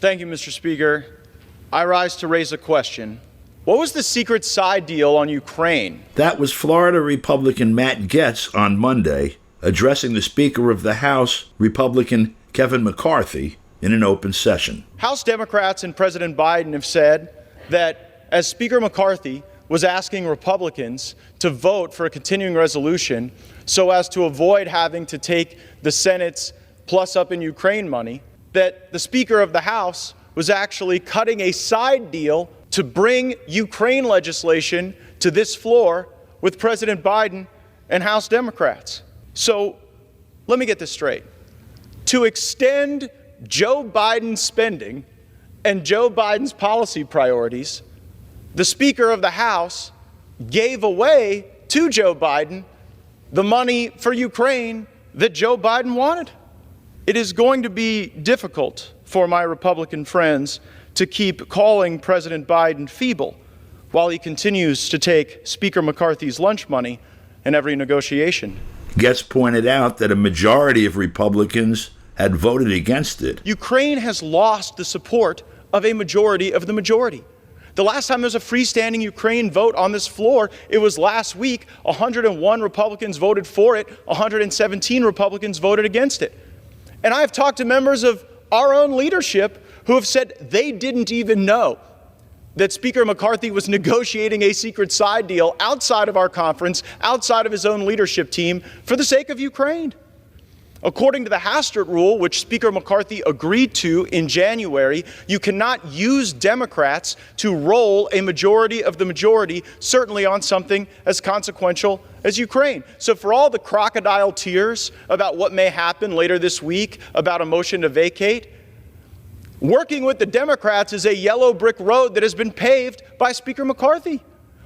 Thank you, Mr. Speaker. I rise to raise a question. What was the secret side deal on Ukraine? That was Florida Republican Matt Gaetz on Monday, addressing the Speaker of the House, Republican Kevin McCarthy, in an open session. House Democrats and President Biden have said that as Speaker McCarthy was asking Republicans to vote for a continuing resolution so as to avoid having to take the Senate's plus up in Ukraine money, that the Speaker of the House was actually cutting a side deal to bring Ukraine legislation to this floor with President Biden and House Democrats. So let me get this straight. To extend Joe Biden's spending and Joe Biden's policy priorities, the Speaker of the House gave away to Joe Biden the money for Ukraine that Joe Biden wanted. It is going to be difficult for my Republican friends to keep calling President Biden feeble while he continues to take Speaker McCarthy's lunch money in every negotiation. Gaetz pointed out that a majority of Republicans had voted against it. Ukraine has lost the support of a majority of the majority. The last time there was a freestanding Ukraine vote on this floor, it was last week. 101 Republicans voted for it, 117 Republicans voted against it. And I've talked to members of our own leadership who have said they didn't even know that Speaker McCarthy was negotiating a secret side deal outside of our conference, outside of his own leadership team, for the sake of Ukraine. According to the Hastert rule, which Speaker McCarthy agreed to in January, you cannot use Democrats to roll a majority of the majority, certainly on something as consequential as Ukraine. So for all the crocodile tears about what may happen later this week about a motion to vacate, working with the Democrats is a yellow brick road that has been paved by Speaker McCarthy,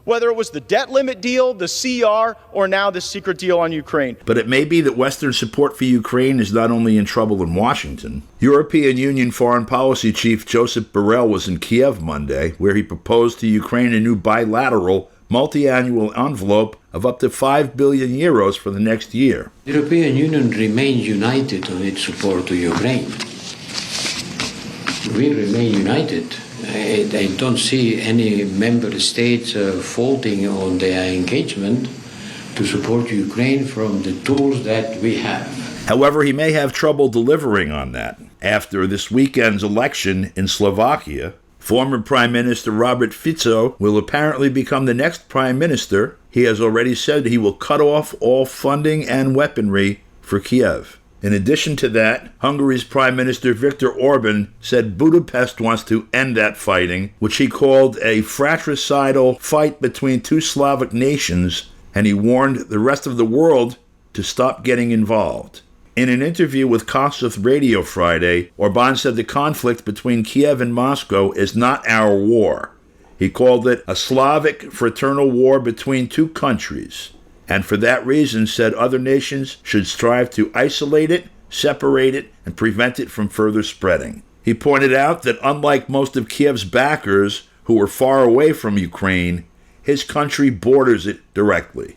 whether it was the debt limit deal, the CR, or now this secret deal on Ukraine. But it may be that Western support for Ukraine is not only in trouble in Washington. European Union Foreign Policy Chief Joseph Borrell was in Kiev Monday, where he proposed to Ukraine a new bilateral, multi-annual envelope of up to 5 billion euros for the next year. The European Union remains united on its support to Ukraine. We remain united. I don't see any member states faulting on their engagement to support Ukraine from the tools that we have. However, he may have trouble delivering on that. After this weekend's election in Slovakia, former Prime Minister Robert Fico will apparently become the next Prime Minister. He has already said he will cut off all funding and weaponry for Kiev. In addition to that, Hungary's Prime Minister Viktor Orban said Budapest wants to end that fighting, which he called a fratricidal fight between two Slavic nations, and he warned the rest of the world to stop getting involved. In an interview with Kossuth Radio Friday, Orban said the conflict between Kiev and Moscow is not our war. He called it a Slavic fraternal war between two countries, and for that reason said other nations should strive to isolate it, separate it, and prevent it from further spreading. He pointed out that unlike most of Kiev's backers who are far away from Ukraine, his country borders it directly.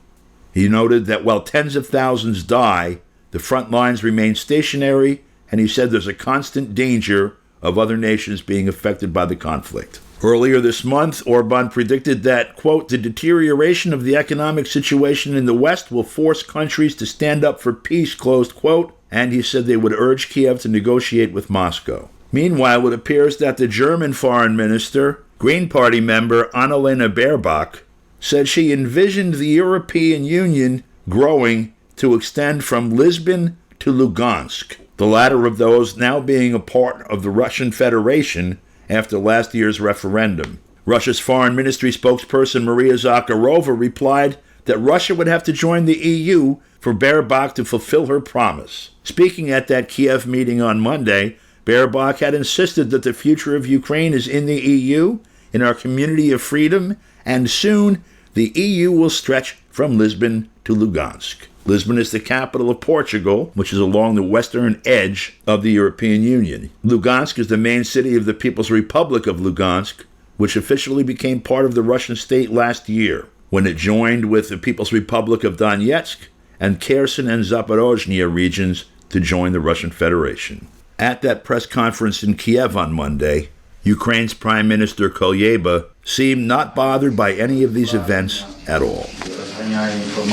He noted that while tens of thousands die, the front lines remain stationary, and he said there's a constant danger of other nations being affected by the conflict. Earlier this month, Orban predicted that, quote, the deterioration of the economic situation in the West will force countries to stand up for peace, closed quote, and he said they would urge Kiev to negotiate with Moscow. Meanwhile, it appears that the German foreign minister, Green Party member Annalena Baerbock, said she envisioned the European Union growing to extend from Lisbon to Lugansk, the latter of those now being a part of the Russian Federation after last year's referendum. Russia's foreign ministry spokesperson Maria Zakharova replied that Russia would have to join the EU for Baerbock to fulfill her promise. Speaking at that Kiev meeting on Monday, Baerbock had insisted that the future of Ukraine is in the EU, in our community of freedom, and soon the EU will stretch from Lisbon to Lugansk. Lisbon is the capital of Portugal, which is along the western edge of the European Union. Lugansk is the main city of the People's Republic of Lugansk, which officially became part of the Russian state last year, when it joined with the People's Republic of Donetsk and Kherson and Zaporozhye regions to join the Russian Federation. At that press conference in Kiev on Monday, Ukraine's Prime Minister Kolyeba seemed not bothered by any of these events at all.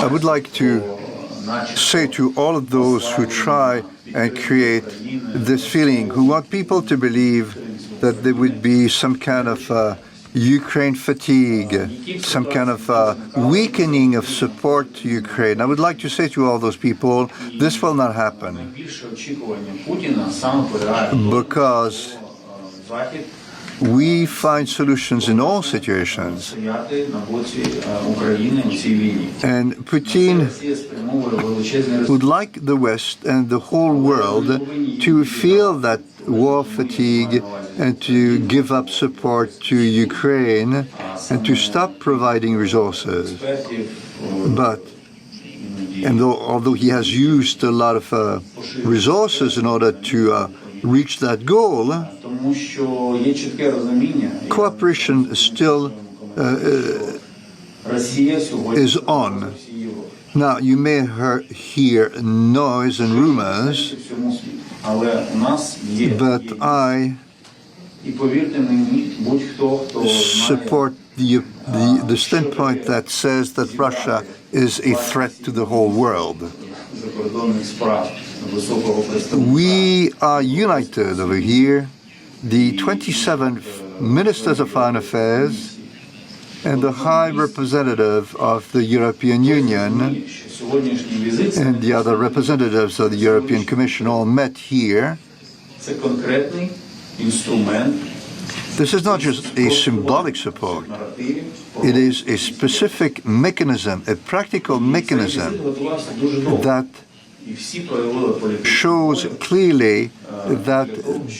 I would like to say to all of those who try and create this feeling, who want people to believe that there would be some kind of Ukraine fatigue, some kind of weakening of support to Ukraine. I would like to say to all those people, this will not happen, because we find solutions in all situations. And Putin would like the West and the whole world to feel that war fatigue and to give up support to Ukraine and to stop providing resources. But although he has used a lot of resources in order to reach that goal, cooperation still is on. Now, you may hear noise and rumors, but I support the standpoint that says that Russia is a threat to the whole world. We are united over here, the 27 ministers of foreign affairs and the High Representative of the European Union and the other representatives of the European Commission all met here. This is not just a symbolic support. It is a specific mechanism, a practical mechanism that shows clearly that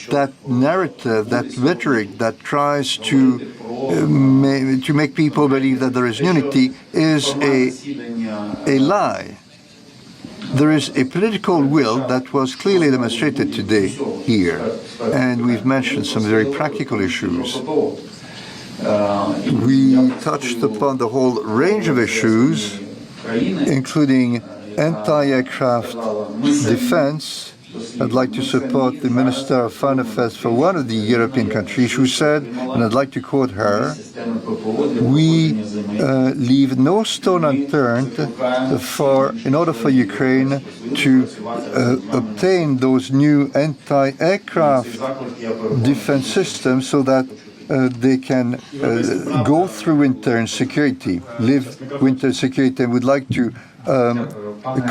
that narrative, that rhetoric that tries to make people believe that there is unity is a lie. There is a political will that was clearly demonstrated today here, and we've mentioned some very practical issues. We touched upon the whole range of issues, including anti-aircraft defense. I'd like to support the Minister of Foreign Affairs for one of the European countries who said, and I'd like to quote her, "We leave no stone unturned in order for Ukraine to obtain those new anti-aircraft defense systems so that they can go through winter in security, live winter in security." And would like to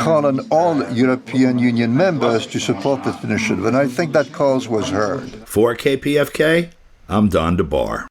call on all European Union members to support this initiative. And I think that cause was heard. For KPFK, I'm Don DeBar.